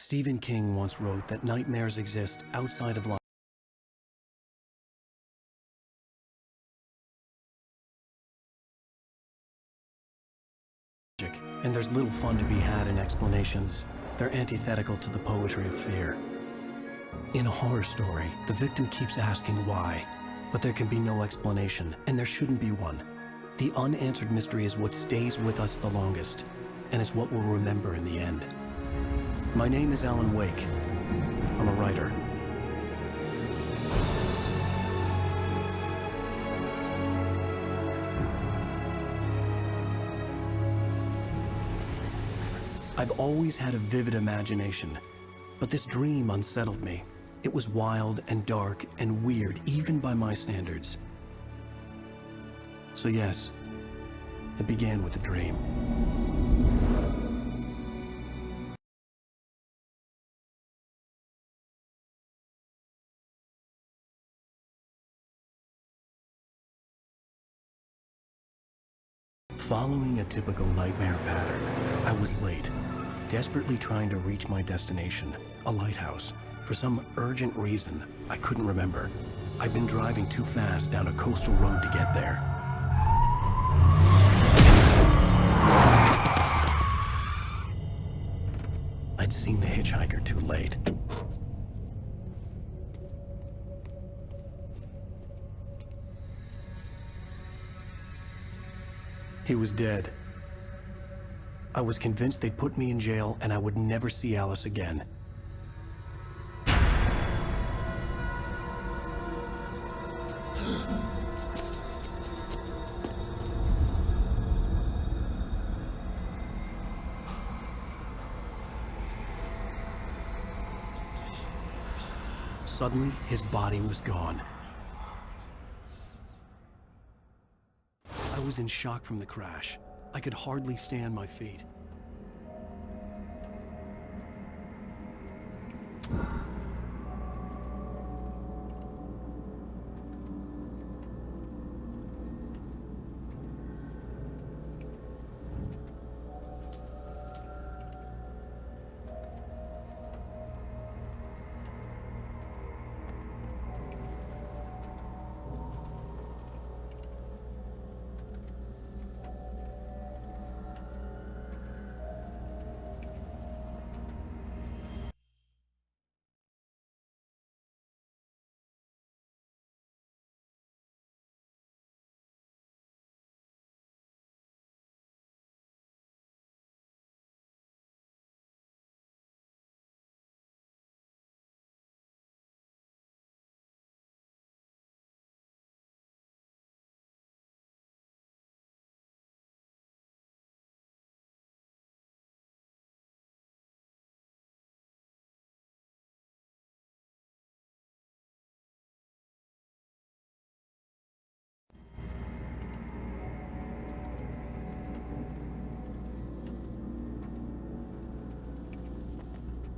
Stephen King once wrote that nightmares exist outside of life. And there's little fun to be had in explanations. They're antithetical to the poetry of fear. In a horror story, the victim keeps asking why, but there can be no explanation, and there shouldn't be one. The unanswered mystery is what stays with us the longest, and it's what we'll remember in the end. My name is Alan Wake. I'm a writer. I've always had a vivid imagination, but this dream unsettled me. It was wild and dark and weird, even by my standards. So yes, it began with a dream. Following a typical nightmare pattern, I was late, desperately trying to reach my destination, a lighthouse. For some urgent reason, I couldn't remember. I'd been driving too fast down a coastal road to get there. I'd seen the hitchhiker too late. He was dead. I was convinced they'd put me in jail and I would never see Alice again. Suddenly, his body was gone. I was in shock from the crash. I could hardly stay on my feet.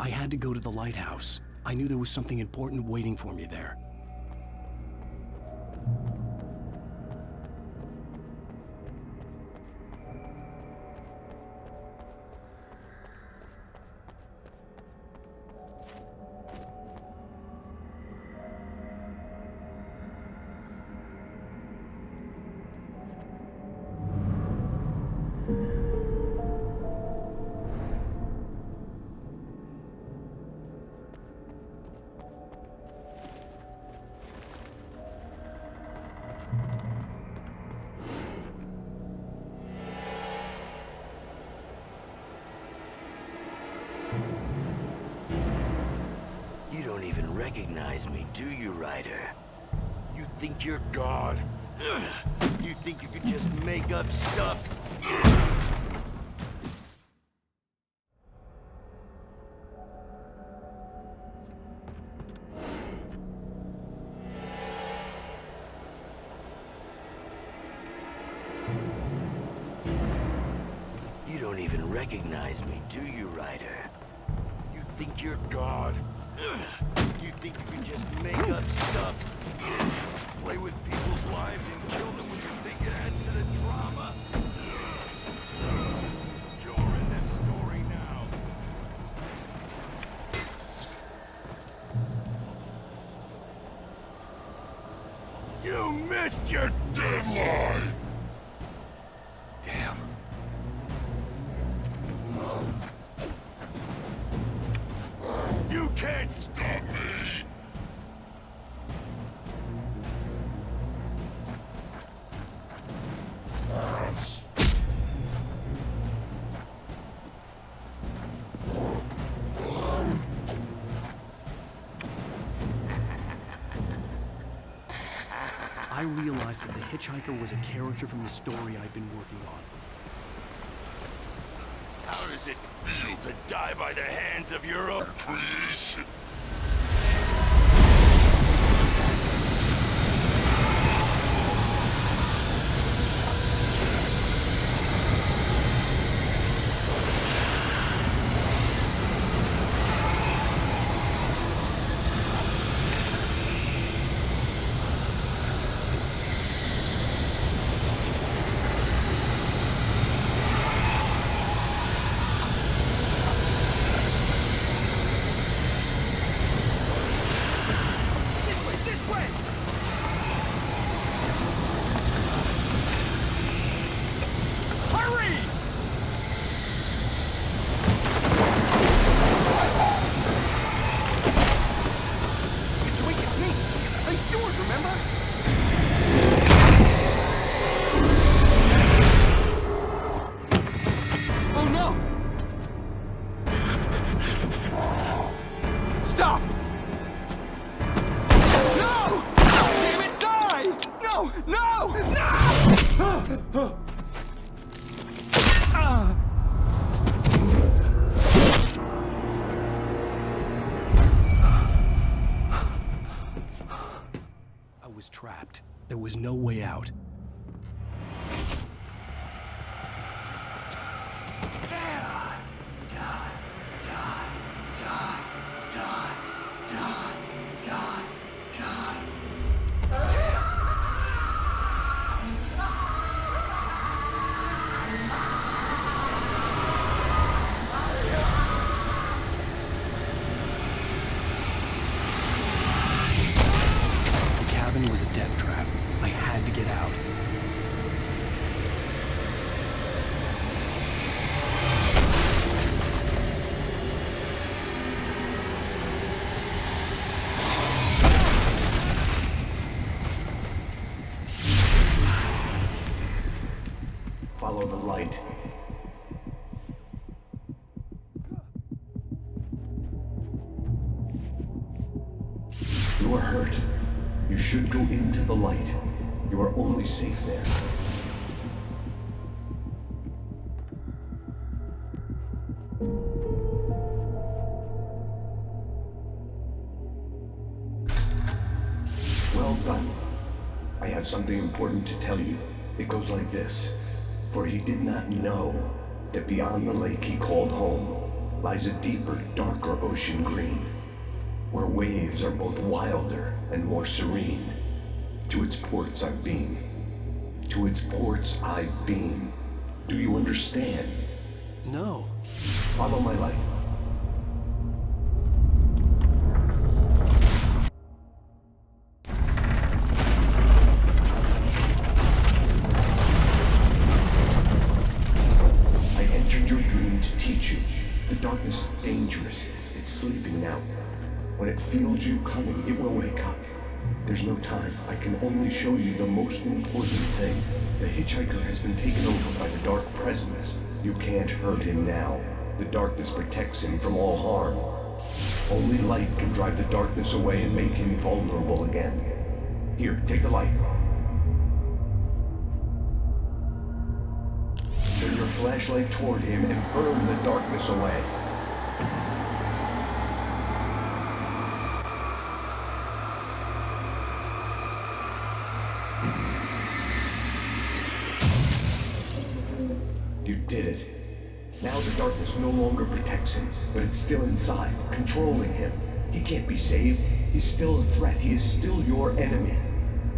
I had to go to the lighthouse. I knew there was something important waiting for me there. You don't even recognize me, do you, Ryder? You think you're God? You think you could just make up stuff? You don't even recognize me, do you, Ryder? You think you're God? You think you can just make up stuff? Play with people's lives and kill them when you think it adds to the drama? You're in this story now. missed your deadline! Damn. You can't stop me! I realized that the hitchhiker was a character from the story I'd been working on. How does it feel to die by the hands of your own creation? I was trapped. There was no way out. Was a death trap. I had to get out. Follow the light. You are hurt. You should go into the light. You are only safe there. Well done. I have something important to tell you. It goes like this. For he did not know that beyond the lake he called home lies a deeper, darker ocean green, where waves are both wilder and more serene. To its ports I've been. To its ports I've been. Do you understand? No. Follow my light. I entered your dream to teach you. The darkness is dangerous. It's sleeping now. When it feels you coming, it will wake up. There's no time. I can only show you the most important thing. The hitchhiker has been taken over by the dark presence. You can't hurt him now. The darkness protects him from all harm. Only light can drive the darkness away and make him vulnerable again. Here, take the light. Turn your flashlight toward him and burn the darkness away. You did it. Now the darkness no longer protects him, but it's still inside, controlling him. He can't be saved. He's still a threat. He is still your enemy.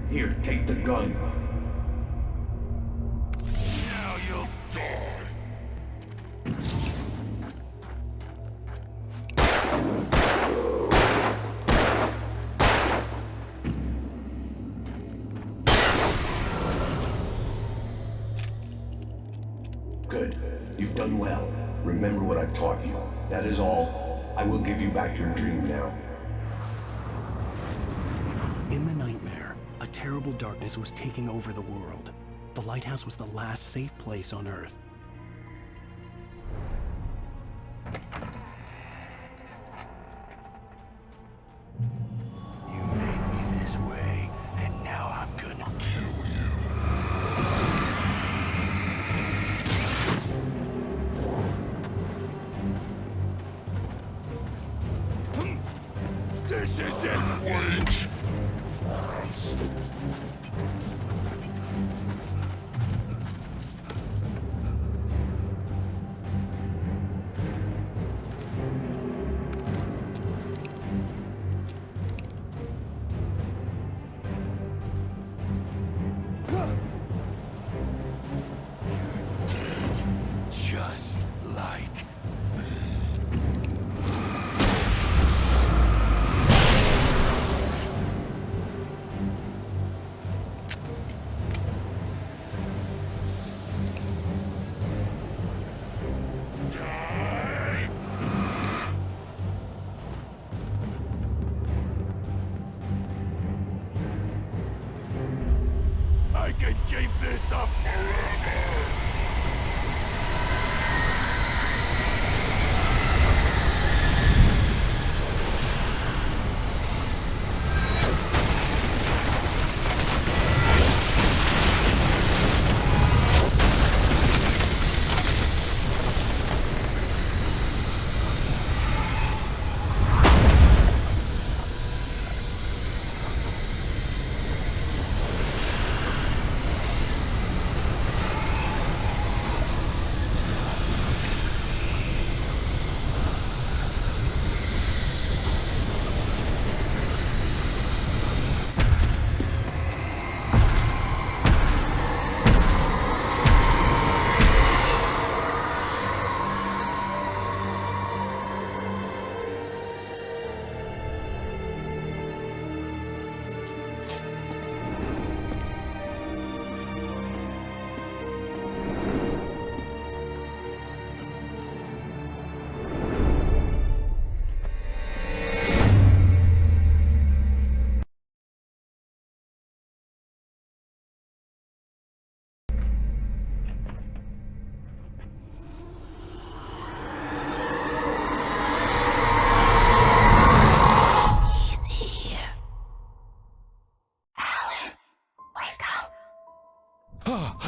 Here, take the gun. Now you'll die. Good. You've done well. Remember what I've taught you. That is all. I will give you back your dream now. In the nightmare, a terrible darkness was taking over the world. The lighthouse was the last safe place on Earth. You made me this way, and now I'm gonna kill you. This isn't wait. Just like I can keep this up forever.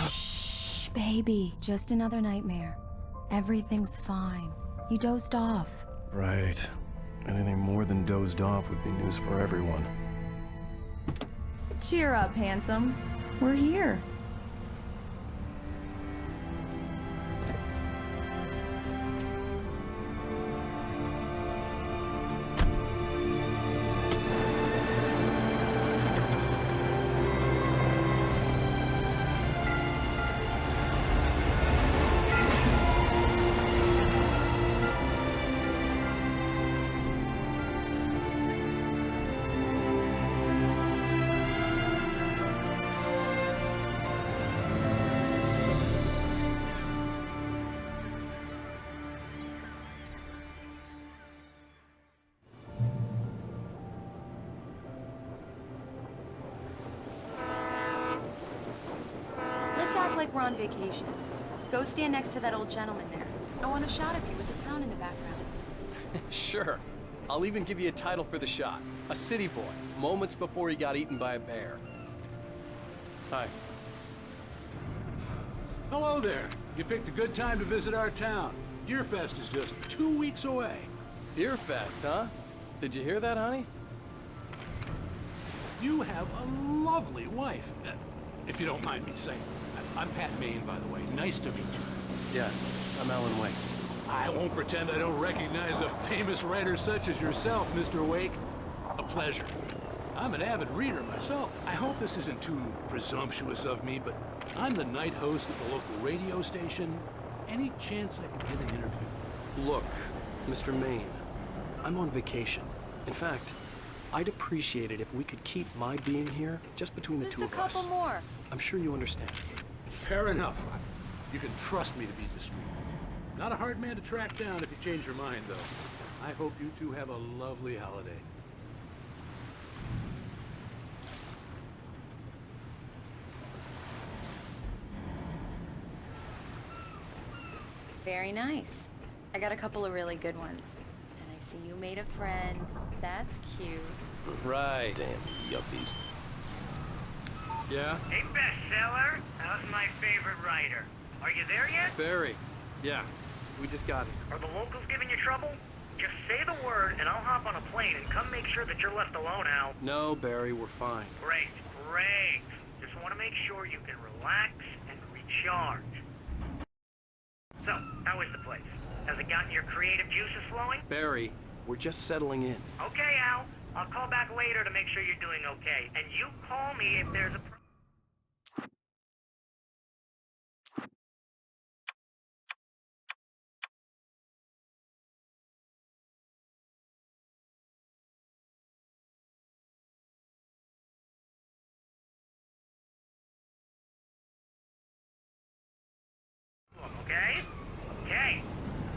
Shh, baby. Just another nightmare. Everything's fine. You dozed off. Right. Anything more than dozed off would be news for everyone. Cheer up, handsome. We're here. Let's act like we're on vacation. Go stand next to that old gentleman there. I want a shot of you with the town in the background. Sure. I'll even give you a title for the shot. A city boy, moments before he got eaten by a bear. Hi. Hello there. You picked a good time to visit our town. Deerfest is just 2 weeks away. Deerfest, huh? Did you hear that, honey? You have a lovely wife. If you don't mind me saying. I'm Pat Maine, by the way. Nice to meet you. Yeah, I'm Alan Wake. I won't pretend I don't recognize a famous writer such as yourself, Mr. Wake. A pleasure. I'm an avid reader myself. I hope this isn't too presumptuous of me, but I'm the night host at the local radio station. Any chance I could get an interview? Look, Mr. Maine, I'm on vacation. In fact, I'd appreciate it if we could keep my being here just between the Just two a of us. couple more. I'm sure you understand. Fair enough. You can trust me to be discreet. Not a hard man to track down if you change your mind, though. I hope you two have a lovely holiday. Very nice. I got a couple of really good ones. And I see you made a friend. That's cute. Right. Damn yuppies. Yeah? Hey, bestseller. How's my favorite writer? Are you there yet? Barry. Yeah. We just got here. Are the locals giving you trouble? Just say the word and I'll hop on a plane and come make sure that you're left alone, Al. No, Barry, we're fine. Great, great. Just want to make sure you can relax and recharge. So, how is the place? Has it gotten your creative juices flowing? Barry, we're just settling in. Okay, Al. I'll call back later to make sure you're doing okay. And you call me if there's a Okay? Okay.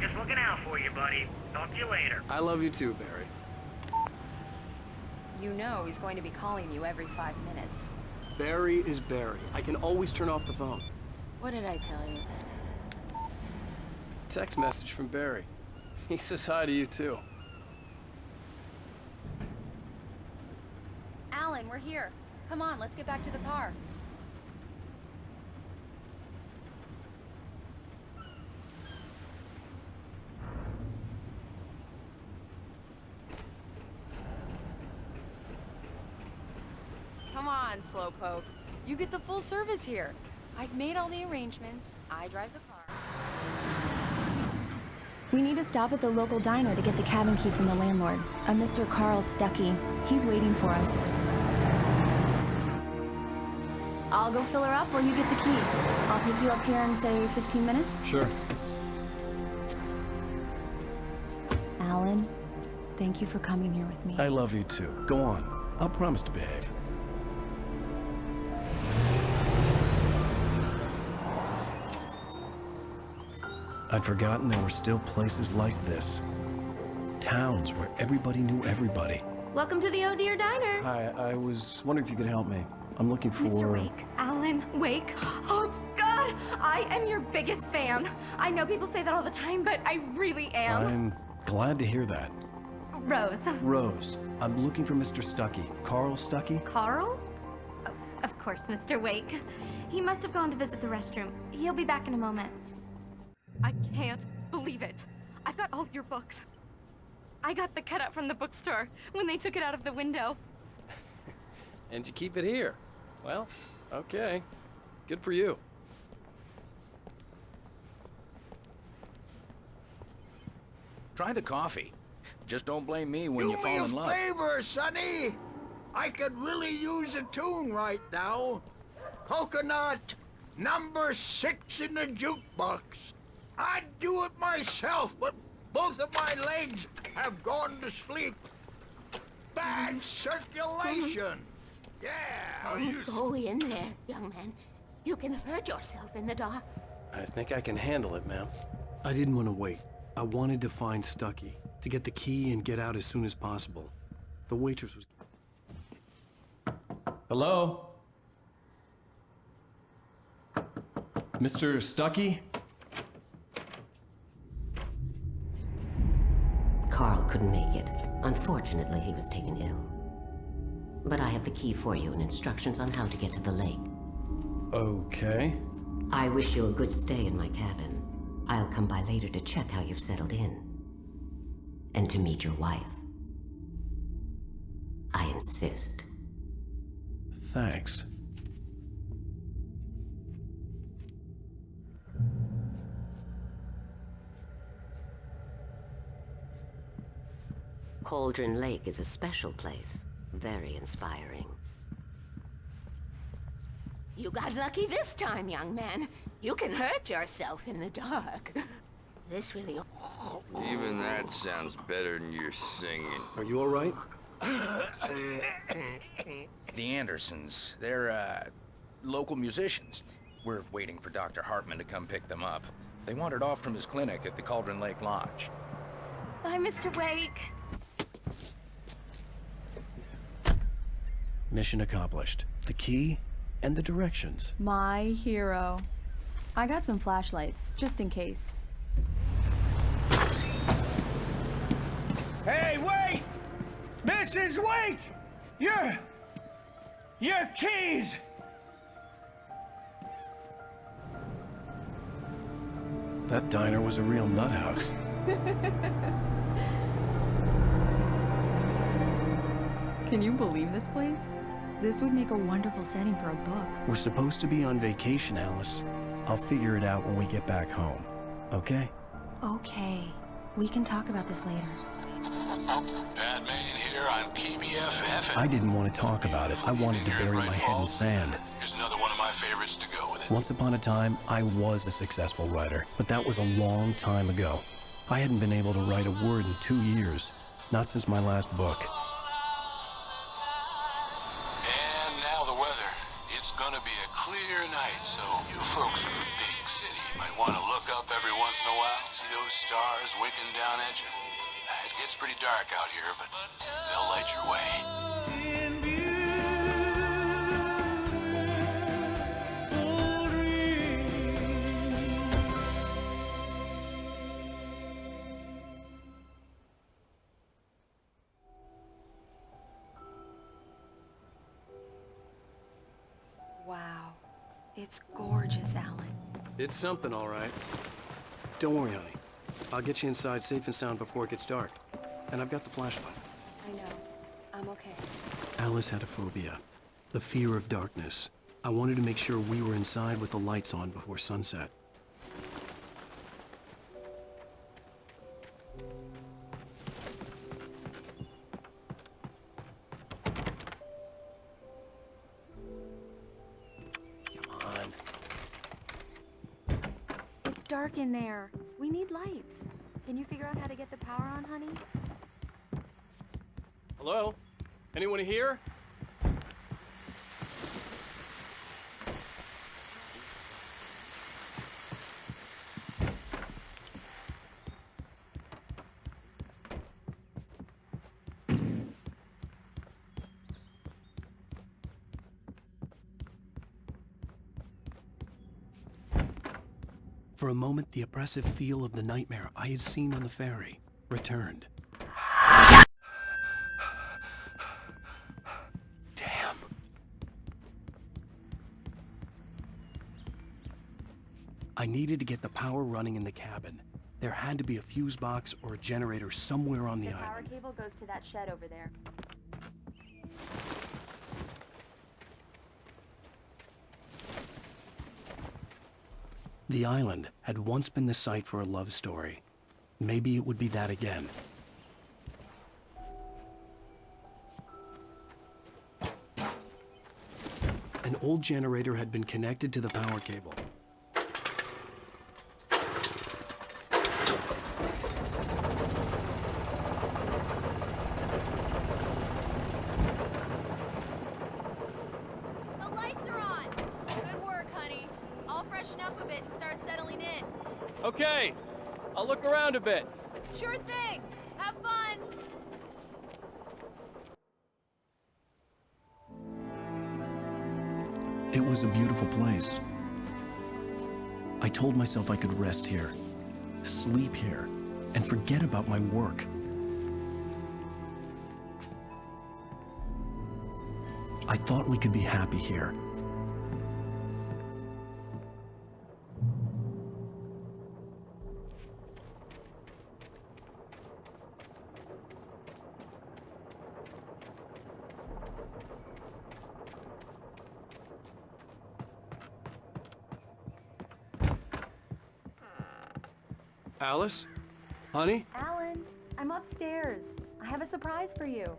Just looking out for you, buddy. Talk to you later. I love you too, Barry. You know he's going to be calling you every 5 minutes. Barry is Barry. I can always turn off the phone. What did I tell you? Text message from Barry. He says hi to you too. Alan, we're here. Come on, let's get back to the car. Come on, Slowpoke. You get the full service here. I've made all the arrangements. I drive the car. We need to stop at the local diner to get the cabin key from the landlord, a Mr. Carl Stuckey. He's waiting for us. I'll go fill her up while you get the key. I'll pick you up here in, say, 15 minutes. Sure. Alan, thank you for coming here with me. I love you too. Go on. I'll promise to behave. I'd forgotten there were still places like this. Towns where everybody knew everybody. Welcome to the Oh Dear Diner. Hi, I was wondering if you could help me. I'm looking for... Mr. Wake. Alan Wake. Oh, God! I am your biggest fan. I know people say that all the time, but I really am. I'm glad to hear that. Rose. Rose, I'm looking for Mr. Stuckey. Carl Stuckey? Carl? Oh, of course, Mr. Wake. He must have gone to visit the restroom. He'll be back in a moment. I can't believe it. I've got all your books. I got the cutout from the bookstore when they took it out of the window. And you keep it here. Well, okay. Good for you. Try the coffee. Just don't blame me when you fall in love. Do me a favor, Sonny. I could really use a tune right now. Coconut, number 6 in the jukebox. I'd do it myself, but both of my legs have gone to sleep. Bad circulation. Yeah. Go in there, young man. You can hurt yourself in the dark. I think I can handle it, ma'am. I didn't want to wait. I wanted to find Stuckey, to get the key and get out as soon as possible. The waitress was... Hello? Mr. Stuckey? Carl couldn't make it. Unfortunately, he was taken ill. But I have the key for you and instructions on how to get to the lake. Okay. I wish you a good stay in my cabin. I'll come by later to check how you've settled in. And to meet your wife. I insist. Thanks. Cauldron Lake is a special place. Very inspiring. You got lucky this time, young man. You can hurt yourself in the dark. This really... Even that sounds better than your singing. Are you all right? The Andersons, they're, local musicians. We're waiting for Dr. Hartman to come pick them up. They wandered off from his clinic at the Cauldron Lake Lodge. Bye, Mr. Wake. Mission accomplished. The key and the directions. My hero. I got some flashlights, just in case. Hey, wait! Mrs. Wake! Your keys! That diner was a real nut house. Can you believe this place? This would make a wonderful setting for a book. We're supposed to be on vacation, Alice. I'll figure it out when we get back home. Okay? Okay. We can talk about this later. Batman here on PBFF. I didn't want to talk about it. I wanted to bury my head in sand. Here's another one of my favorites to go with it. Once upon a time, I was a successful writer, but that was a long time ago. I hadn't been able to write a word in 2 years, not since my last book. And now the weather. It's gonna be a clear night, so you folks in the big city might want to look up every once in a while, see those stars winking down at you. It gets pretty dark out here, but they'll light your way. Wow. It's gorgeous, Alan. It's something, all right. Don't worry, honey. I'll get you inside safe and sound before it gets dark. And I've got the flashlight. I know. I'm okay. Alice had a phobia, the fear of darkness. I wanted to make sure we were inside with the lights on before sunset. Come on. It's dark in there. We need lights. Can you figure out how to get the power on, honey? Hello? Anyone here? For a moment, the oppressive feel of the nightmare I had seen on the ferry returned. Damn. I needed to get the power running in the cabin. There had to be a fuse box or a generator somewhere on the The power island. cable goes to that shed over there. The island had once been the site for a love story. Maybe it would be that again. An old generator had been connected to the power cable. The lights are on! Good work, honey. I'll freshen up a bit and start settling in. Okay. I'll look around a bit. Sure thing! Have fun! It was a beautiful place. I told myself I could rest here, sleep here, and forget about my work. I thought we could be happy here. Alice? Honey? Alan, I'm upstairs. I have a surprise for you.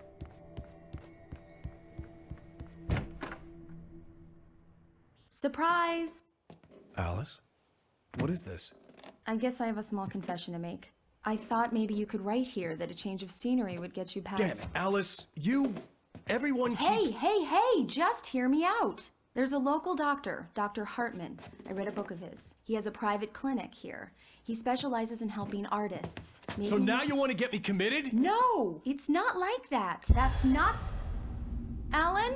Surprise! Alice? What is this? I guess I have a small confession to make. I thought maybe you could write here that a change of scenery would get you past... Damn it, Alice, everyone Hey, keeps... hey, hey! Just hear me out! There's a local doctor, Dr. Hartman. I read a book of his. He has a private clinic here. He specializes in helping artists. Maybe... So now you want to get me committed? No, it's not like that. That's not... Alan?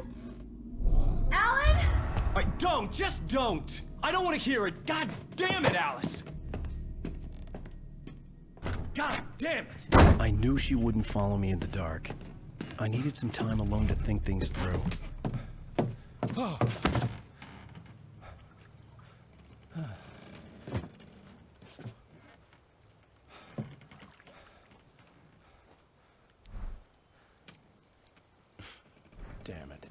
Alan? Don't, just don't! I don't want to hear it. God damn it, Alice! God damn it! I knew she wouldn't follow me in the dark. I needed some time alone to think things through. Oh. Damn it.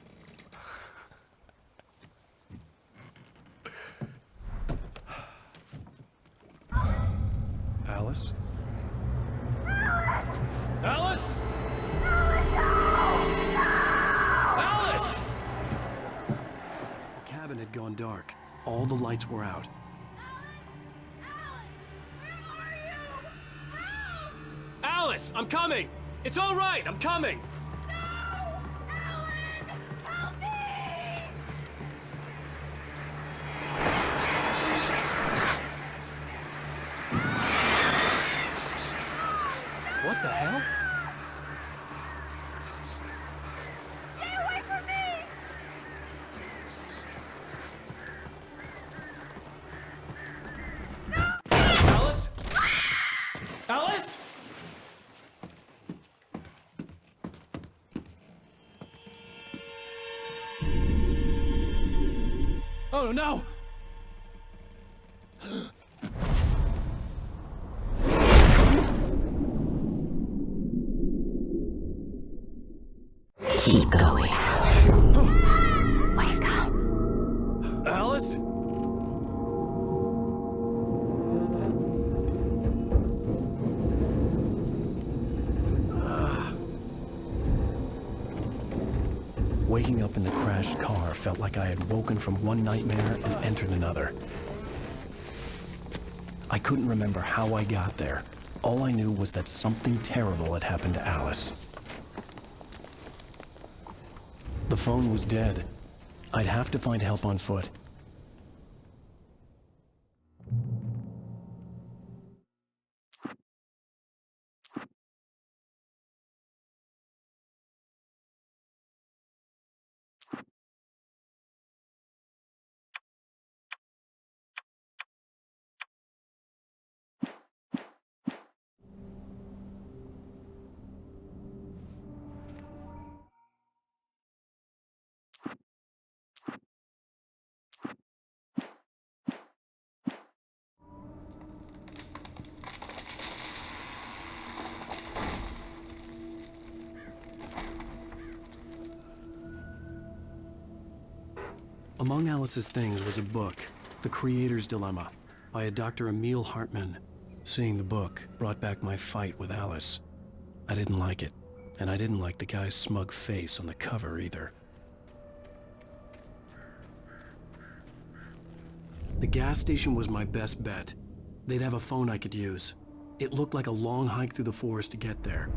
Alice? Alice? Alice! The cabin had gone dark. All the lights were out. Alice, I'm coming! It's all right, I'm coming! What the hell? Stay away from me! Alice? Alice? Oh no! Keep going. Wake up. Alice? Waking up in the crashed car felt like I had woken from one nightmare and entered another. I couldn't remember how I got there. All I knew was that something terrible had happened to Alice. The phone was dead. I'd have to find help on foot. Among Alice's things was a book, The Creator's Dilemma, by a Dr. Emil Hartman. Seeing the book brought back my fight with Alice. I didn't like it, and I didn't like the guy's smug face on the cover either. The gas station was my best bet. They'd have a phone I could use. It looked like a long hike through the forest to get there.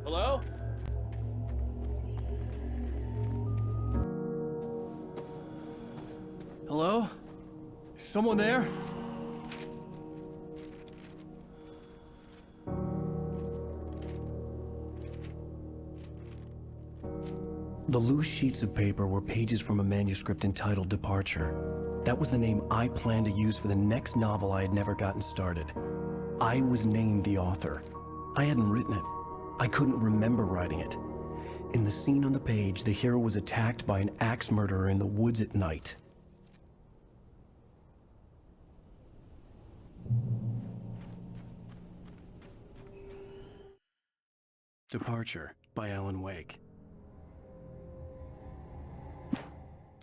Hello? Hello? Is someone there? The loose sheets of paper were pages from a manuscript entitled Departure. That was the name I planned to use for the next novel I had never gotten started. I was named the author. I hadn't written it. I couldn't remember writing it. In the scene on the page, the hero was attacked by an axe murderer in the woods at night. Departure by Alan Wake.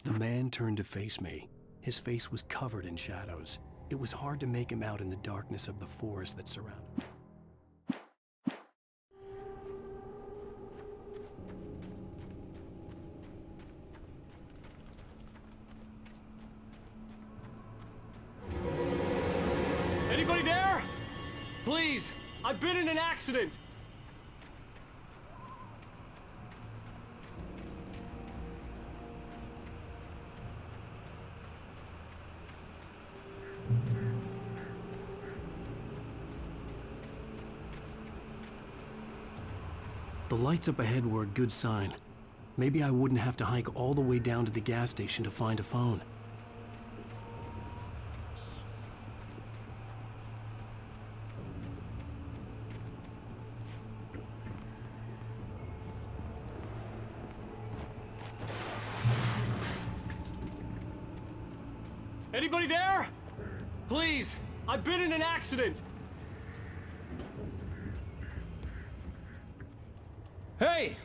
The man turned to face me. His face was covered in shadows. It was hard to make him out in the darkness of the forest that surrounded me. Anybody there? Please, I've been in an accident. The lights up ahead were a good sign. Maybe I wouldn't have to hike all the way down to the gas station to find a phone. Anybody there? Please, I've been in an accident. Hey!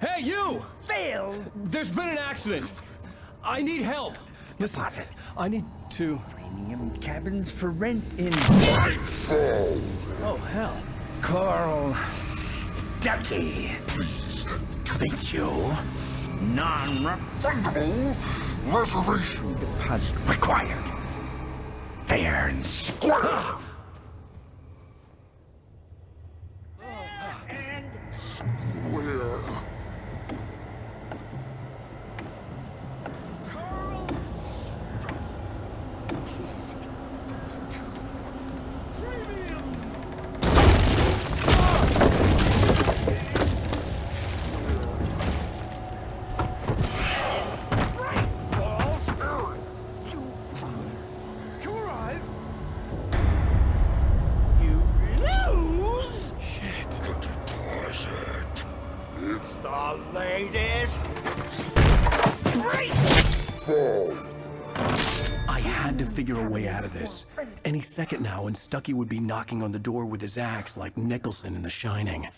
Hey, you! Phil! There's been an accident. I need help. Listen, I need to... Premium cabins for rent in... Oh, hell. Carl Stuckey. Pleased to meet you. Non-refundable reservation deposit required. Fair and square. And square. Carl Stuckey. Pleased to meet you. Premium. I had to figure a way out of this. Any second now, and Stuckey would be knocking on the door with his axe like Nicholson in The Shining.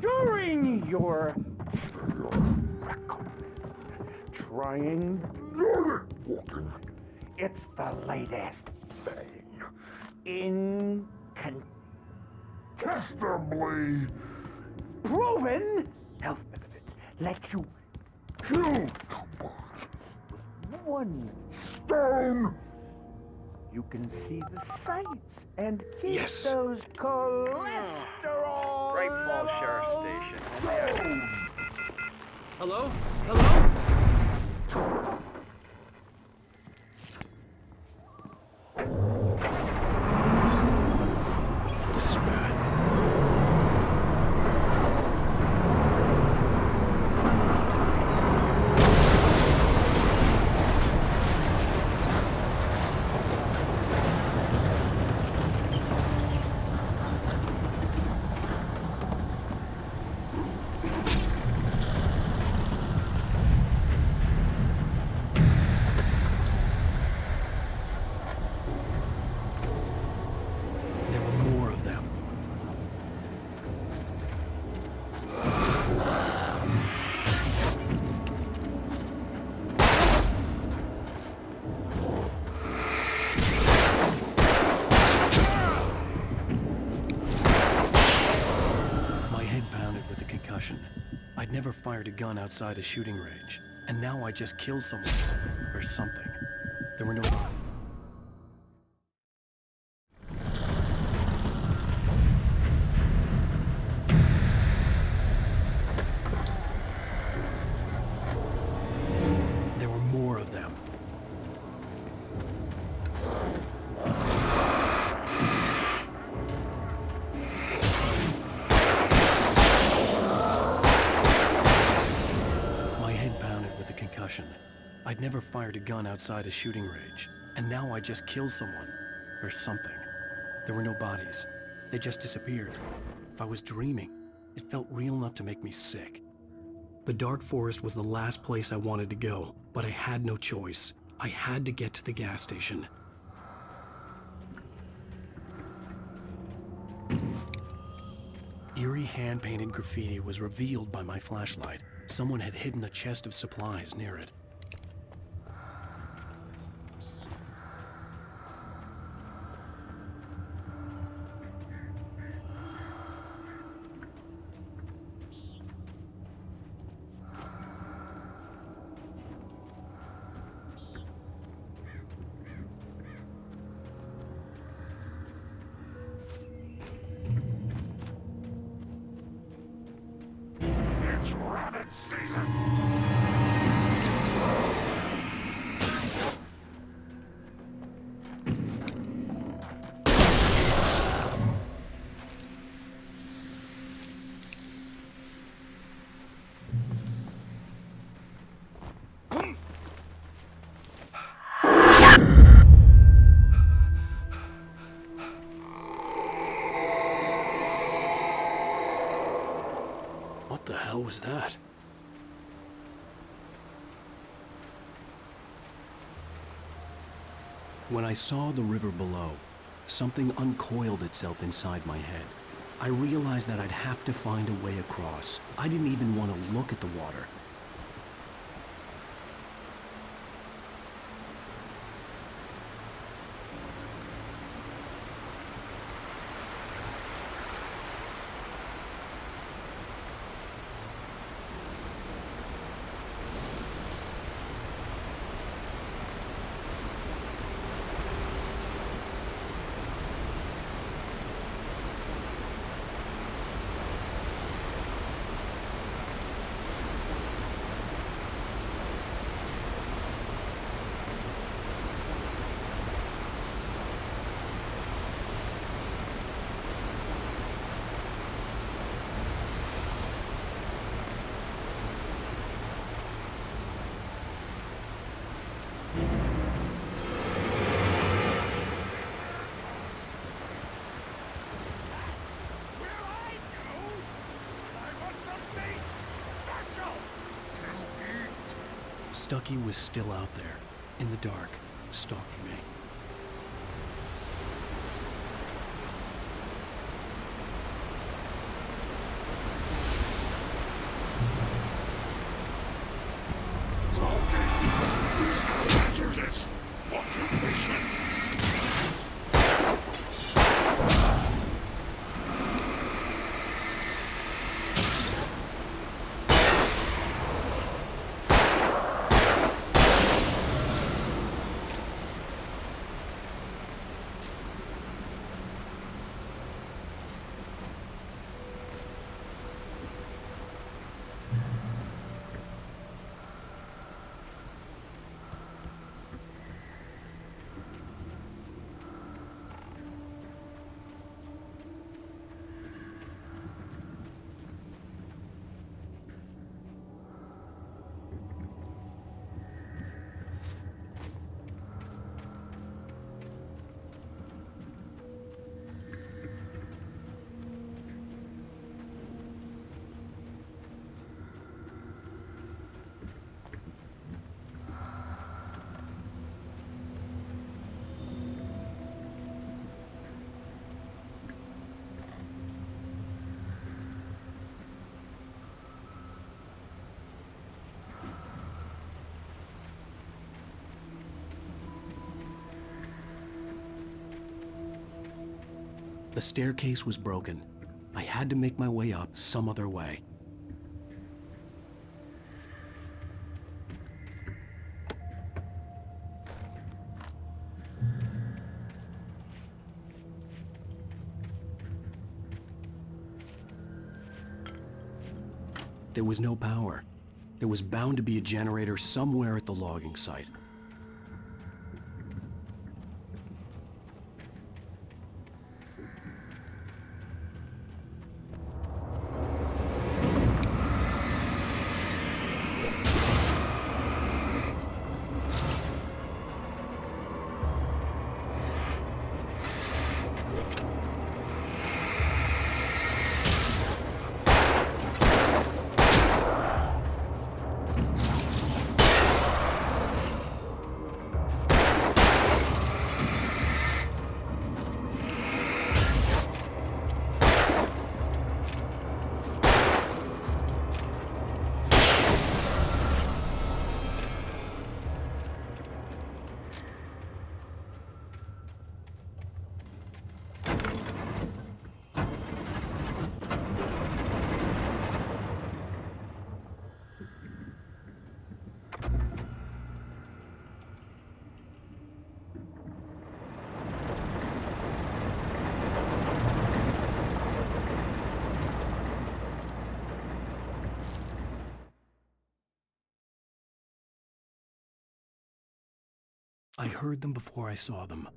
During your trying walking, it's the latest thing. Incontestably proven health benefits let you kill someone with one stone. You can see the sights and keep those cholesterol. Great Falls Sheriff Station. Hello? Hello? This is bad. There were more of them. My head pounded with a concussion. I'd never fired a gun outside a shooting range, and now I just killed someone or something. There were no bodies. There were more of them. My head pounded with a concussion. I'd never fired a gun outside a shooting range, and now I just killed someone or something. There were no bodies. They just disappeared. If I was dreaming, it felt real enough to make me sick. The dark forest was the last place I wanted to go, but I had no choice. I had to get to the gas station. Eerie hand-painted graffiti was revealed by my flashlight. Someone had hidden a chest of supplies near it. It's rabbit season! What the hell was that? When I saw the river below, something uncoiled itself inside my head. I realized that I'd have to find a way across. I didn't even want to look at the water. Stucky was still out there, in the dark, stalking me. The staircase was broken. I had to make my way up some other way. There was no power. There was bound to be a generator somewhere at the logging site. I heard them before I saw them.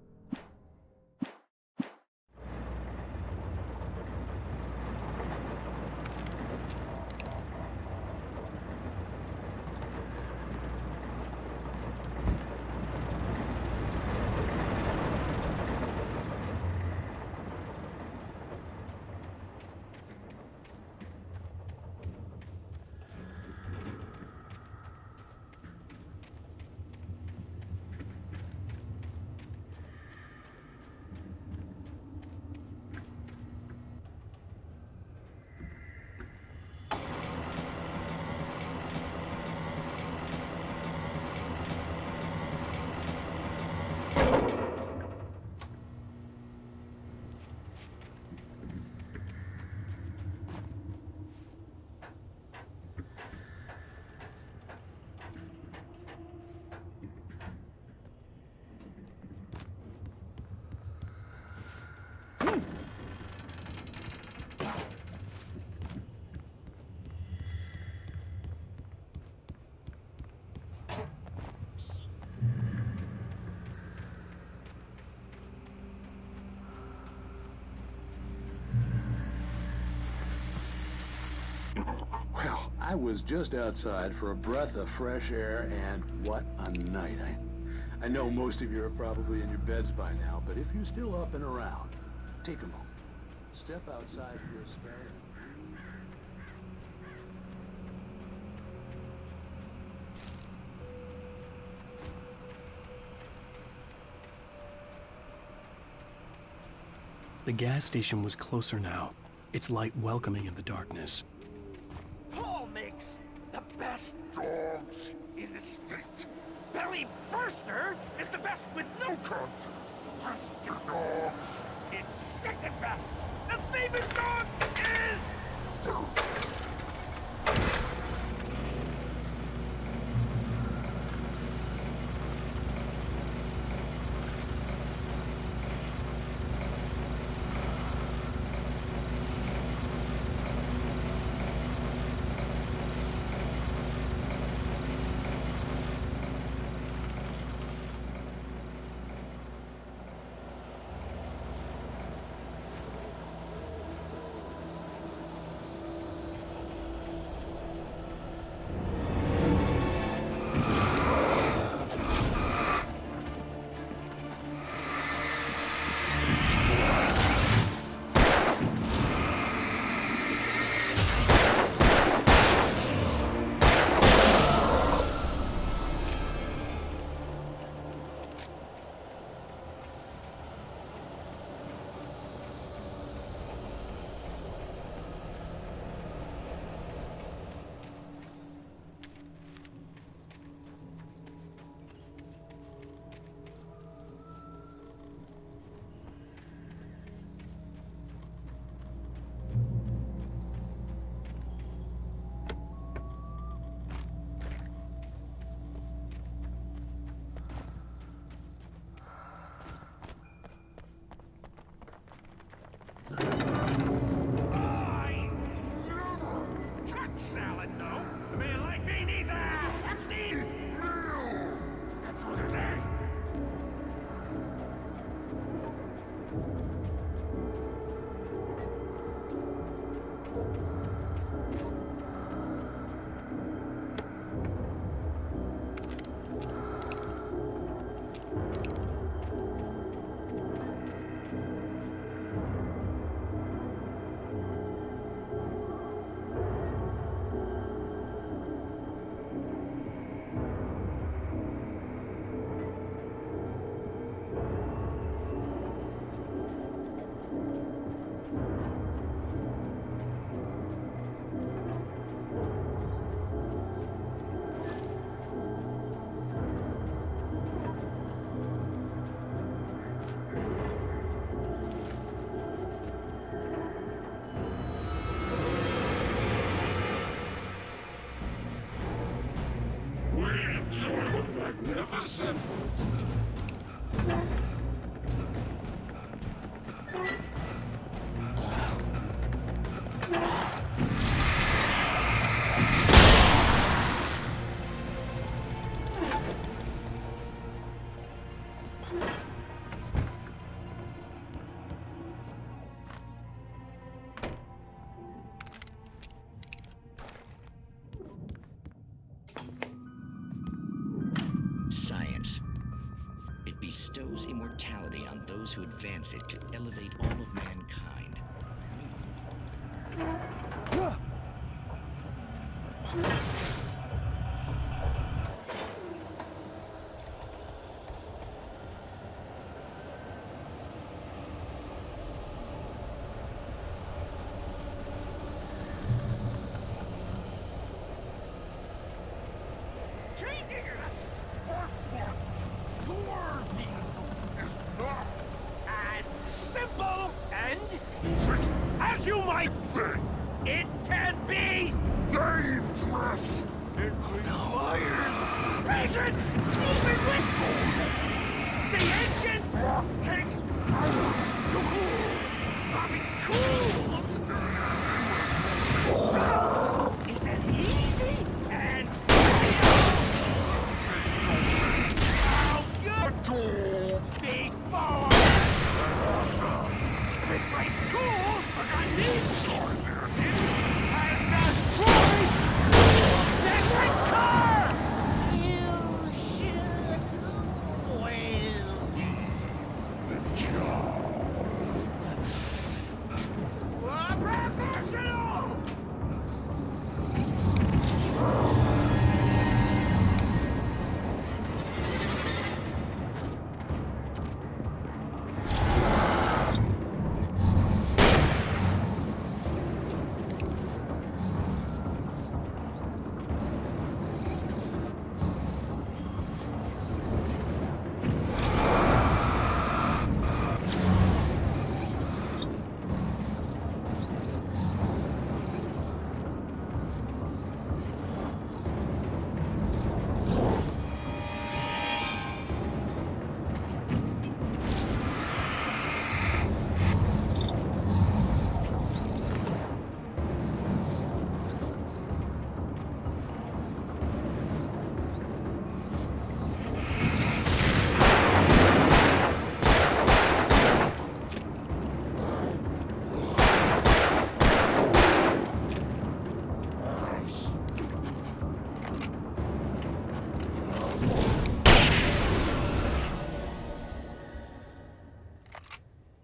Well, I was just outside for a breath of fresh air, and what a night. I know most of you are probably in your beds by now, but if you're still up and around, take a moment. Step outside for a spare. The gas station was closer now, its light welcoming in the darkness. Paul makes the best dogs in the state. Belly Burster is the best with no contest. Monster Dog is second best. The famous dog is... those who advance it to elevate all of mankind. As you might think, it can be dangerous. It requires patience, even with the engine takes hours to cool. Dropping tools is an easy and how your tools before. Misplaced tools are on these shoulders. Has destroyed this car! You should well do the job. Professional!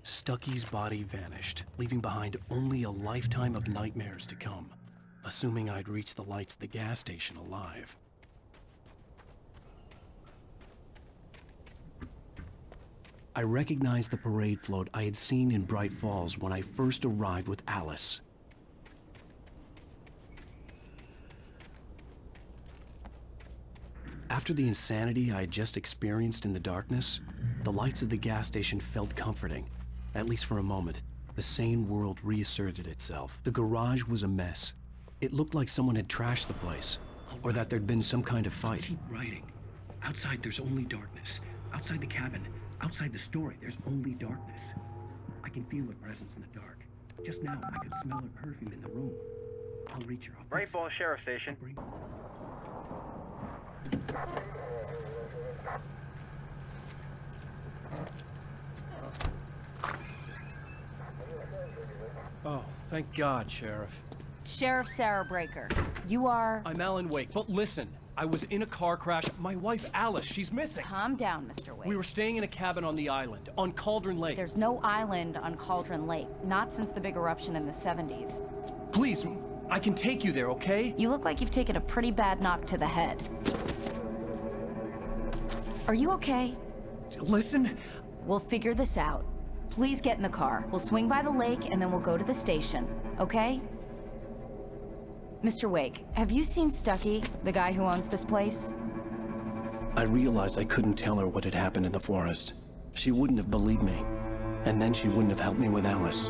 Stucky's body vanished, leaving behind only a lifetime of nightmares to come, assuming I'd reach the lights at the gas station alive. I recognized the parade float I had seen in Bright Falls when I first arrived with Alice. After the insanity I had just experienced in the darkness, the lights of the gas station felt comforting. At least for a moment, the sane world reasserted itself. The garage was a mess. It looked like someone had trashed the place, or that there'd been some kind of fight. Keep writing. Outside, there's only darkness. Outside the cabin, outside the story, there's only darkness. I can feel a presence in the dark. Just now, I could smell a perfume in the room. I'll reach her. Bright Falls Sheriff Station. Oh, thank God, Sheriff. Sheriff Sarah Breaker. You are... I'm Alan Wake, but listen. I was in a car crash. My wife, Alice, she's missing. Calm down, Mr. Wake. We were staying in a cabin on the island, on Cauldron Lake. There's no island on Cauldron Lake. Not since the big eruption in the 70s. Please, I can take you there, okay? You look like you've taken a pretty bad knock to the head. Are you okay? Listen. We'll figure this out. Please get in the car. We'll swing by the lake and then we'll go to the station, okay? Mr. Wake, have you seen Stucky, the guy who owns this place? I realized I couldn't tell her what had happened in the forest. She wouldn't have believed me. And then she wouldn't have helped me with Alice.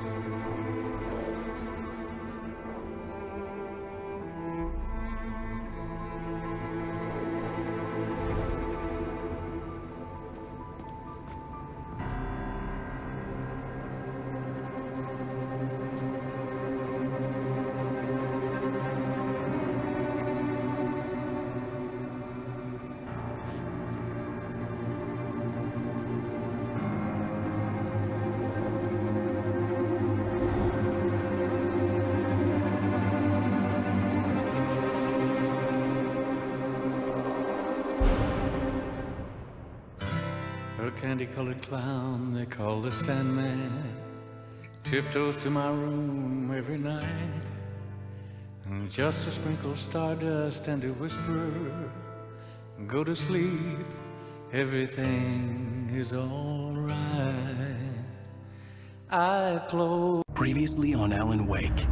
candy-colored clown they call the Sandman tiptoes to my room every night, and just to sprinkle stardust and to whisper, go to sleep, everything is alright. I close. Previously on Alan Wake.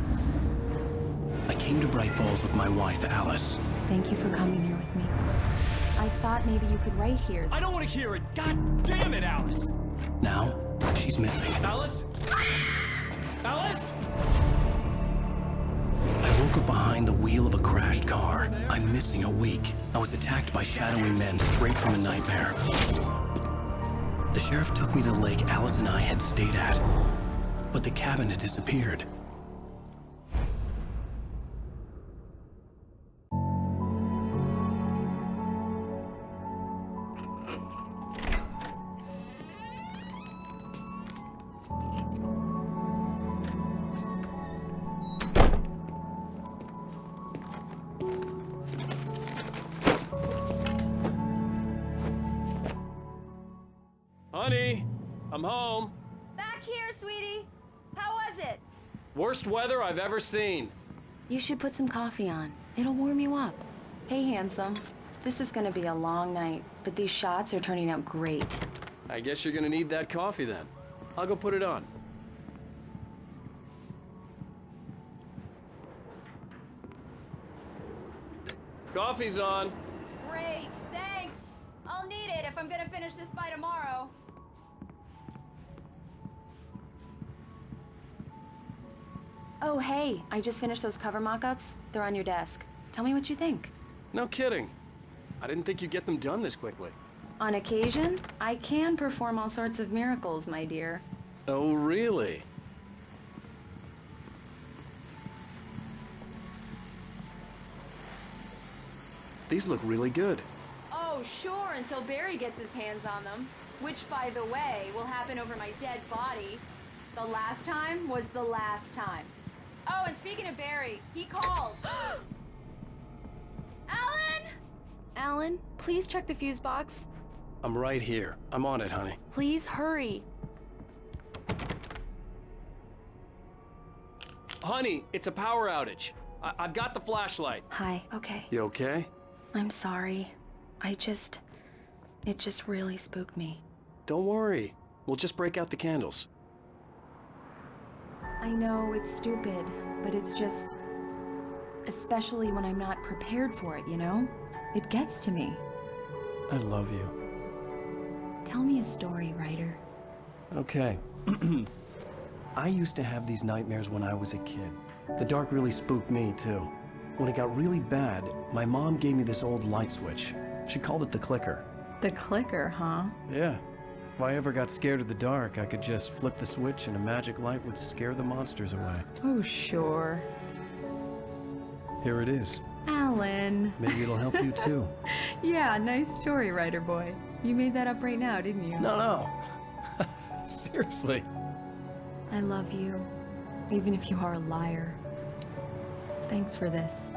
I came to Bright Falls with my wife, Alice. Thank you for coming here with me. I thought maybe you could write here. I don't want to hear it! God damn it, Alice! Now, she's missing. Alice? Alice? I woke up behind the wheel of a crashed car. I'm missing a week. I was attacked by shadowy men straight from a nightmare. The sheriff took me to the lake Alice and I had stayed at, but the cabin had disappeared. Honey, I'm home. Back here, sweetie. How was it? Worst weather I've ever seen. You should put some coffee on. It'll warm you up. Hey, handsome. This is gonna be a long night, but these shots are turning out great. I guess you're gonna need that coffee then. I'll go put it on. Coffee's on. Great, thanks. I'll need it if I'm gonna finish this by tomorrow. Oh, hey, I just finished those cover mock-ups. They're on your desk. Tell me what you think. No kidding. I didn't think you'd get them done this quickly. On occasion, I can perform all sorts of miracles, my dear. Oh, really? These look really good. Oh, sure, until Barry gets his hands on them. Which, by the way, will happen over my dead body. The last time was the last time. Oh, and speaking of Barry, he called. Alan? Alan, please check the fuse box. I'm right here. I'm on it, honey. Please hurry. Honey, it's a power outage. I've got the flashlight. Hi, okay. You okay? I'm sorry. It just really spooked me. Don't worry. We'll just break out the candles. I know it's stupid, but it's just... especially when I'm not prepared for it, you know? It gets to me. I love you. Tell me a story, writer. Okay. I used to have these nightmares when I was a kid. The dark really spooked me, too. When it got really bad, my mom gave me this old light switch. She called it the clicker. The clicker, huh? Yeah. If I ever got scared of the dark, I could just flip the switch and a magic light would scare the monsters away. Oh, sure. Here it is. Alan. Maybe it'll help you, too. Yeah, nice story, writer boy. You made that up right now, didn't you? No. Seriously. I love you, even if you are a liar. Thanks for this.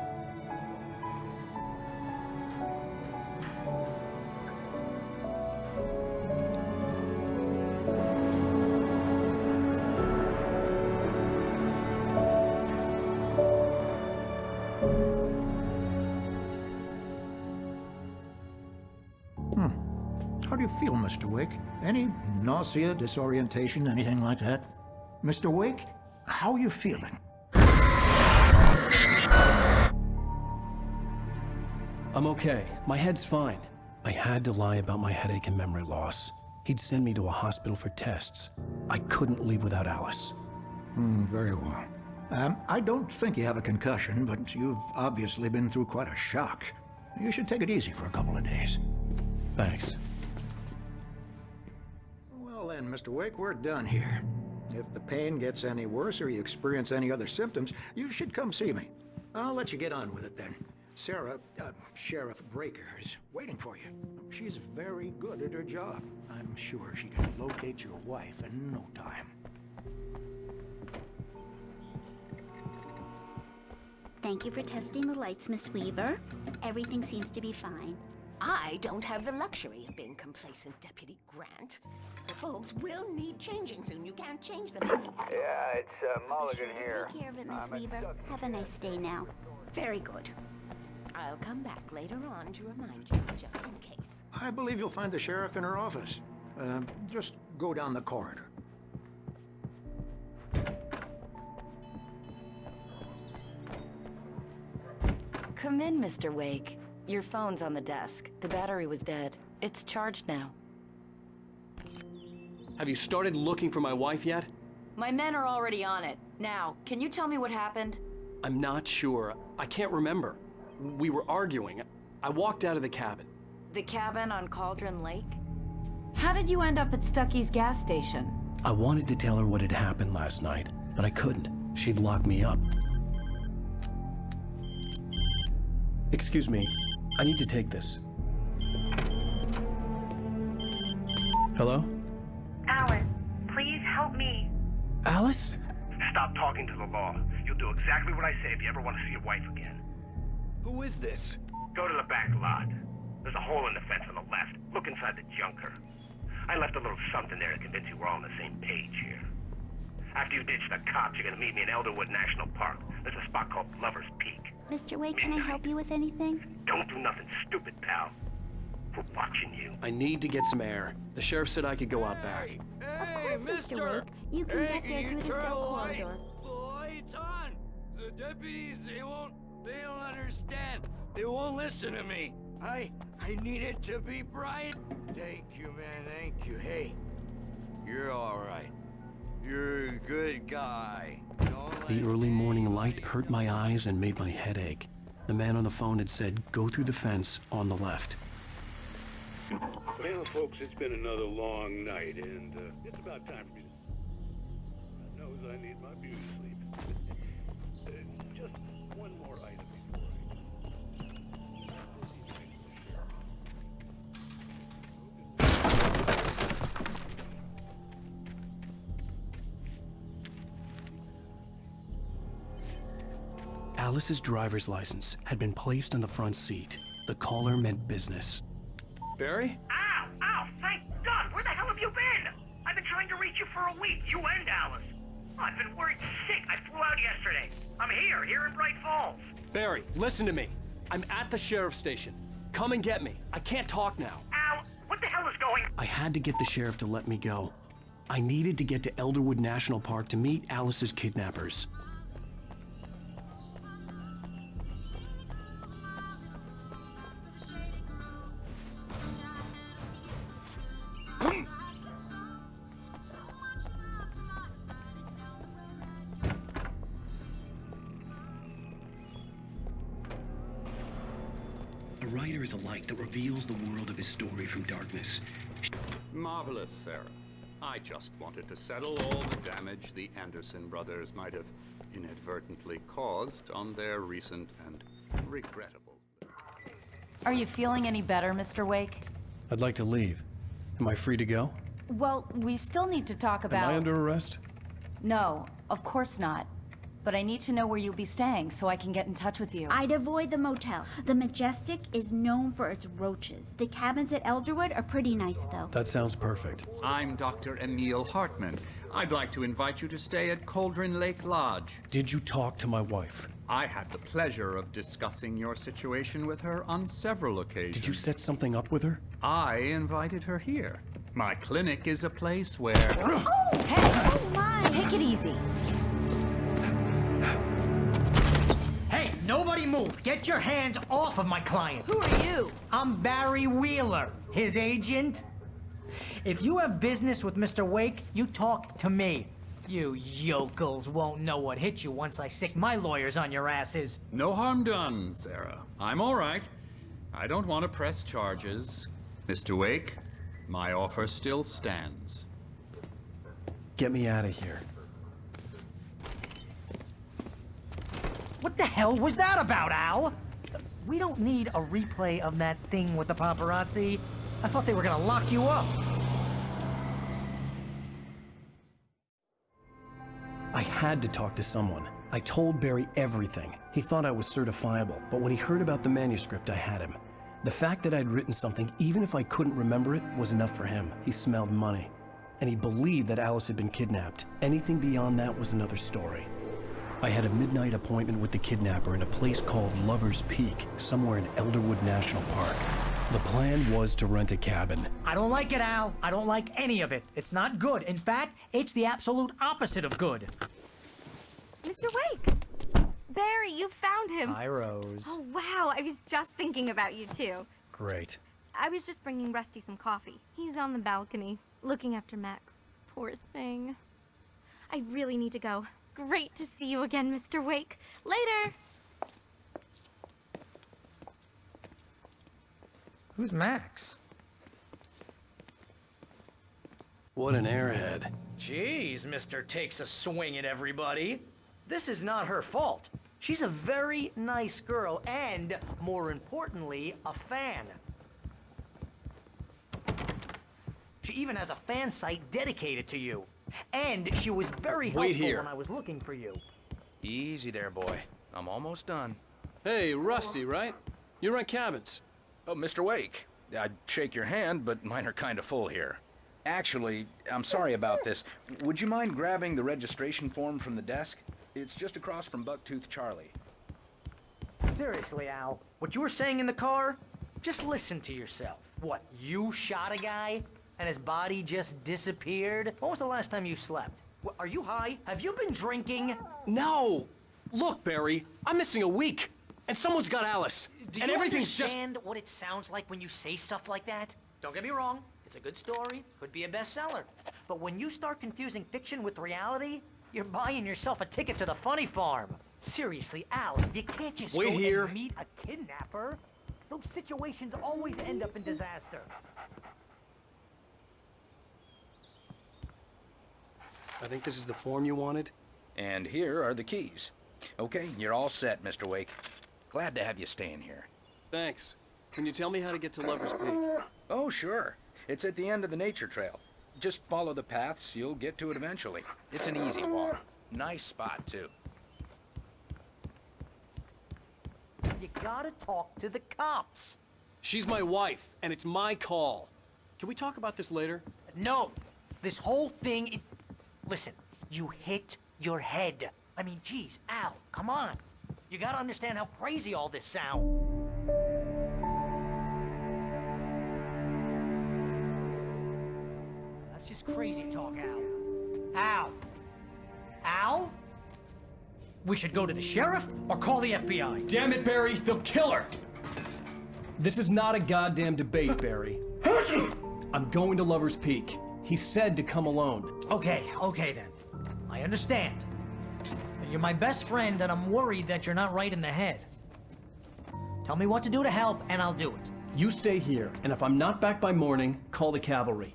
How do you feel, Mr. Wake? Any nausea, disorientation, anything like that? Mr. Wake, how are you feeling? I'm okay. My head's fine. I had to lie about my headache and memory loss. He'd send me to a hospital for tests. I couldn't leave without Alice. Very well. I don't think you have a concussion, but you've obviously been through quite a shock. You should take it easy for a couple of days. Thanks. Well then, Mr. Wake, we're done here. If the pain gets any worse or you experience any other symptoms, you should come see me. I'll let you get on with it then. Sarah, Sheriff Breaker, is waiting for you. She's very good at her job. I'm sure she can locate your wife in no time. Thank you for testing the lights, Miss Weaver. Everything seems to be fine. I don't have the luxury of being complacent, Deputy Grant. The bulbs will need changing soon. You can't change them. Yeah, it's Mulligan here. Take care of it, Miss Weaver. Have a nice day now. Very good. I'll come back later on to remind you, just in case. I believe you'll find the sheriff in her office. Just go down the corridor. Come in, Mr. Wake. Your phone's on the desk. The battery was dead. It's charged now. Have you started looking for my wife yet? My men are already on it. Now, can you tell me what happened? I'm not sure. I can't remember. We were arguing. I walked out of the cabin. The cabin on Cauldron Lake? How did you end up at Stucky's gas station? I wanted to tell her what had happened last night, but I couldn't. She'd lock me up. Excuse me. I need to take this. Hello? Alice, please help me. Alice? Stop talking to the law. You'll do exactly what I say if you ever want to see your wife again. Who is this? Go to the back lot. There's a hole in the fence on the left. Look inside the junker. I left a little something there to convince you we're all on the same page here. After you ditch the cops, you're gonna meet me in Elderwood National Park. There's a spot called Lover's Peak. Mr. Wake, can I help you with anything? Don't do nothing stupid, pal. We're watching you. I need to get some air. The sheriff said I could go out back. Of course, Mr. Wake. You can get there through the cell corridor. Lights on! The deputies, they don't understand. They won't listen to me. I need it to be bright. Thank you, man, thank you. Hey, you're all right. You're a good guy. The early morning light hurt my eyes and made my head ache. The man on the phone had said, go through the fence on the left. Well, folks, it's been another long night, and it's about time for me to... God knows I need my beauty sleep. Just one more item before Alice's driver's license had been placed on the front seat. The caller meant business. Barry? Ow! Ow! Thank God! Where the hell have you been? I've been trying to reach you for a week. You and Alice. Oh, I've been worried sick. I flew out yesterday. I'm here in Bright Falls. Barry, listen to me. I'm at the sheriff's station. Come and get me. I can't talk now. Ow! What the hell is going... I had to get the sheriff to let me go. I needed to get to Elderwood National Park to meet Alice's kidnappers. A writer is a light that reveals the world of his story from darkness. Marvelous, Sarah. I just wanted to settle all the damage the Anderson brothers might have inadvertently caused on their recent and regrettable... Are you feeling any better, Mr. Wake? I'd like to leave. Am I free to go? Well, we still need to talk about... Am I under arrest? No, of course not. But I need to know where you'll be staying so I can get in touch with you. I'd avoid the motel. The Majestic is known for its roaches. The cabins at Elderwood are pretty nice, though. That sounds perfect. I'm Dr. Emil Hartman. I'd like to invite you to stay at Cauldron Lake Lodge. Did you talk to my wife? I had the pleasure of discussing your situation with her on several occasions. Did you set something up with her? I invited her here. My clinic is a place where... Oh! Hey! Oh my! Take it easy. Hey, nobody move! Get your hands off of my client! Who are you? I'm Barry Wheeler, his agent. If you have business with Mr. Wake, you talk to me. You yokels won't know what hit you once I sick my lawyers on your asses. No harm done, Sarah. I'm all right. I don't want to press charges. Mr. Wake, my offer still stands. Get me out of here. What the hell was that about, Al? We don't need a replay of that thing with the paparazzi. I thought they were gonna lock you up. I had to talk to someone. I told Barry everything. He thought I was certifiable, but when he heard about the manuscript, I had him. The fact that I'd written something, even if I couldn't remember it, was enough for him. He smelled money. And he believed that Alice had been kidnapped. Anything beyond that was another story. I had a midnight appointment with the kidnapper in a place called Lover's Peak, somewhere in Elderwood National Park. The plan was to rent a cabin. I don't like it, Al. I don't like any of it. It's not good. In fact, it's the absolute opposite of good. Mr. Wake! Barry, you found him. Hi, Rose. Oh, wow. I was just thinking about you, too. Great. I was just bringing Rusty some coffee. He's on the balcony, looking after Max. Poor thing. I really need to go. Great to see you again, Mr. Wake. Later! Who's Max? What an airhead. Jeez, Mr. Takes a swing at everybody. This is not her fault. She's a very nice girl and, more importantly, a fan. She even has a fan site dedicated to you. And she was very helpful when I was looking for you. Easy there, boy. I'm almost done. Hey, Rusty, right? You rent cabins. Oh, Mr. Wake. I'd shake your hand, but mine are kind of full here. Actually, I'm sorry about this. Would you mind grabbing the registration form from the desk? It's just across from Bucktooth Charlie. Seriously, Al, what you were saying in the car? Just listen to yourself. What, you shot a guy and his body just disappeared? When was the last time you slept? Are you high? Have you been drinking? No! Look, Barry, I'm missing a week, and someone's got Alice. Do and you everything's understand what it sounds like when you say stuff like that? Don't get me wrong, it's a good story, could be a bestseller. But when you start confusing fiction with reality, you're buying yourself a ticket to the funny farm. Seriously, Al, you can't just Wait go here. and meet a kidnapper. Those situations always end up in disaster. I think this is the form you wanted. And here are the keys. Okay, you're all set, Mr. Wake. Glad to have you staying here. Thanks. Can you tell me how to get to Lover's Peak? Oh, sure. It's at the end of the nature trail. Just follow the paths, you'll get to it eventually. It's an easy walk. Nice spot, too. You gotta talk to the cops. She's my wife, and it's my call. Can we talk about this later? No, this whole thing, listen, you hit your head. I mean, geez, Al, come on. You gotta understand how crazy all this sounds. That's just crazy talk, Al. Al? Al? We should go to the sheriff or call the FBI. Damn it, Barry, they'll kill her! This is not a goddamn debate, Barry. I'm going to Lover's Peak. He said to come alone. Okay then. I understand. You're my best friend, and I'm worried that you're not right in the head. Tell me what to do to help, and I'll do it. You stay here, and if I'm not back by morning, call the cavalry.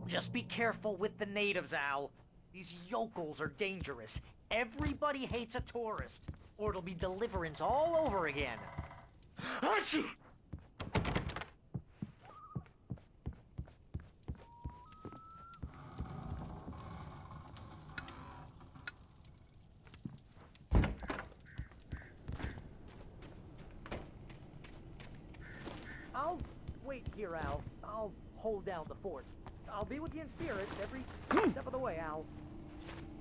Just be careful with the natives, Al. These yokels are dangerous. Everybody hates a tourist, or it'll be deliverance all over again. I'll wait here, Al. I'll hold down the fort. I'll be with you in spirit every step of the way, Al.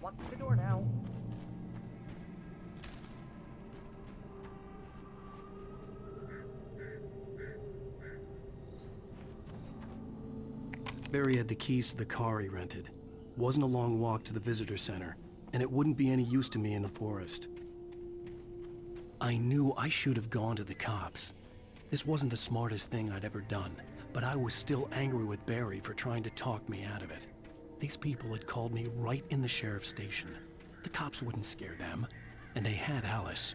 Lock the door now. Barry had the keys to the car he rented. Wasn't a long walk to the visitor center, and it wouldn't be any use to me in the forest. I knew I should have gone to the cops. This wasn't the smartest thing I'd ever done, but I was still angry with Barry for trying to talk me out of it. These people had called me right in the sheriff's station. The cops wouldn't scare them, and they had Alice.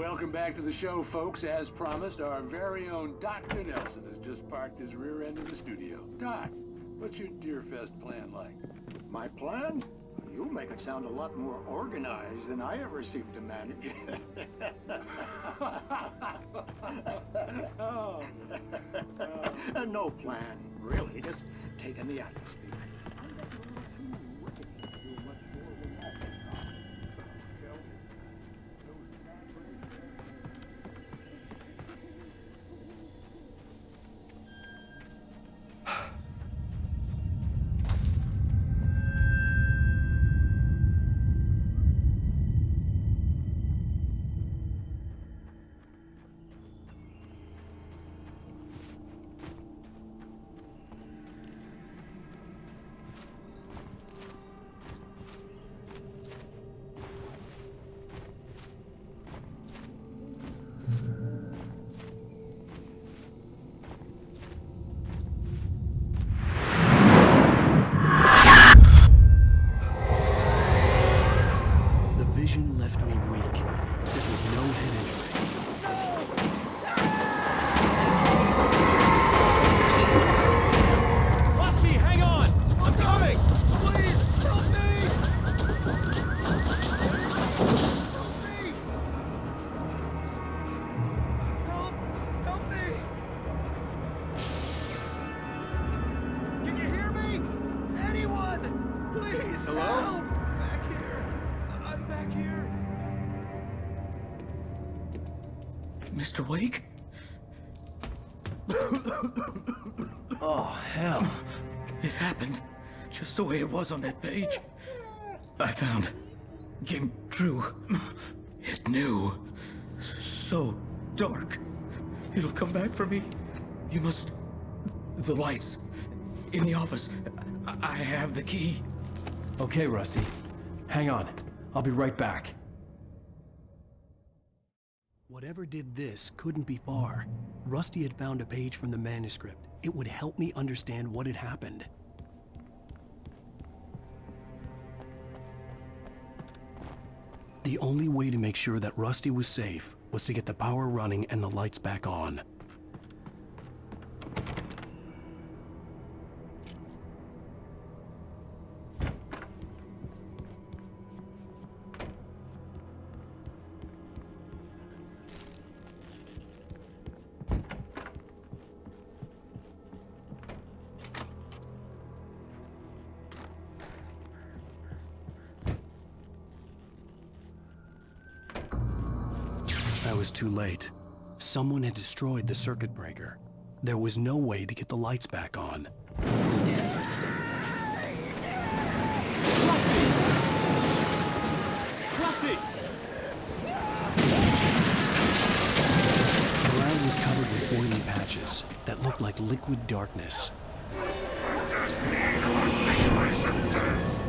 Welcome back to the show, folks. As promised, our very own Dr. Nelson has just parked his rear end in the studio. Doc, what's your Deerfest plan like? My plan? You make it sound a lot more organized than I ever seem to manage. No plan, really. Just taking the atmosphere. Vision left me weak. This was no head injury. Rusty, hang on! I'm coming! Please, help me! Help me! Can you hear me? Anyone? Please, Hello? help! Back here. I'm back here. Mr. Wake? Oh, hell. It happened just the way it was on that page. I found. Came true. It knew. So dark. It'll come back for me. You must... The lights. In the office. I have the key. Okay, Rusty. Hang on. I'll be right back. Whatever did this couldn't be far. Rusty had found a page from the manuscript. It would help me understand what had happened. The only way to make sure that Rusty was safe was to get the power running and the lights back on. I was too late. Someone had destroyed the circuit breaker. There was no way to get the lights back on. Rusty! Rusty! The ground was covered with oily patches that looked like liquid darkness. Just need articulations.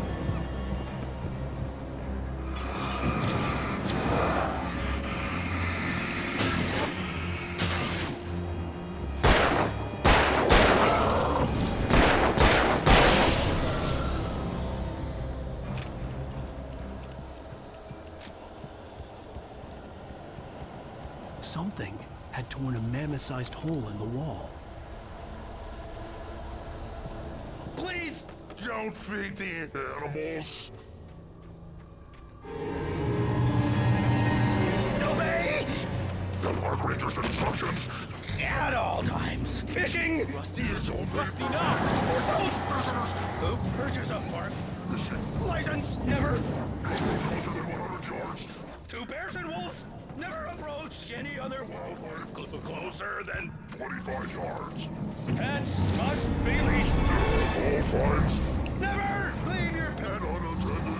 Something had torn a mammoth-sized hole in the wall. Please don't feed the animals. Obey! The Park Ranger's instructions. At all times. Fishing! Rusty is only... Rusty, no! Who purchase a park? License never... Closer than 100 yards. Two bears and wolves never approach any other wildlife closer than 25 yards. Pets must be leashed. All times. Never leave your pet unattended.